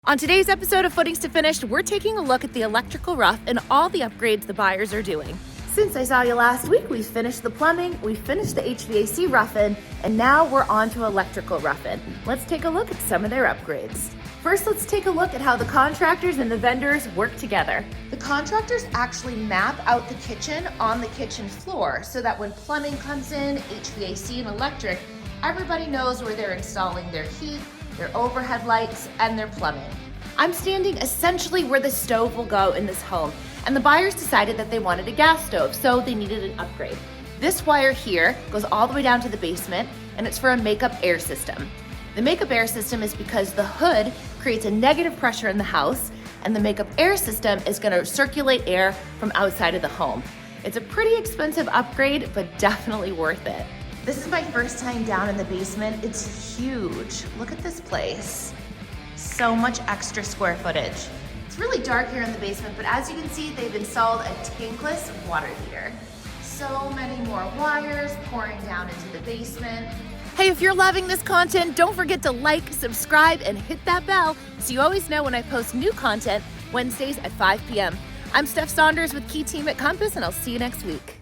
On today's episode of Footings to Finished, we're taking a look at the electrical rough and all the upgrades the buyers are doing. Since I saw you last week, we finished the plumbing, we finished the HVAC rough-in, and now we're on to electrical rough-in. Let's take a look at some of their upgrades. First, let's take a look at how the contractors and the vendors work together. The contractors actually map out the kitchen on the kitchen floor so that when plumbing comes in, HVAC and electric, everybody knows where they're installing their heat, their overhead lights, and their plumbing. I'm standing essentially where the stove will go in this home, and the buyers decided that they wanted a gas stove, so they needed an upgrade. This wire here goes all the way down to the basement, and it's for a makeup air system. The makeup air system is because the hood creates a negative pressure in the house, and the makeup air system is gonna circulate air from outside of the home. It's a pretty expensive upgrade, but definitely worth it. This is my first time down in the basement. It's huge. Look at this place. So much extra square footage. It's really dark here in the basement, but as you can see, they've installed a tankless water heater. So many more wires pouring down into the basement. Hey, if you're loving this content, don't forget to like, subscribe, and hit that bell so you always know when I post new content Wednesdays at 5 p.m. I'm Steph Saunders with Key Team at Compass, and I'll see you next week.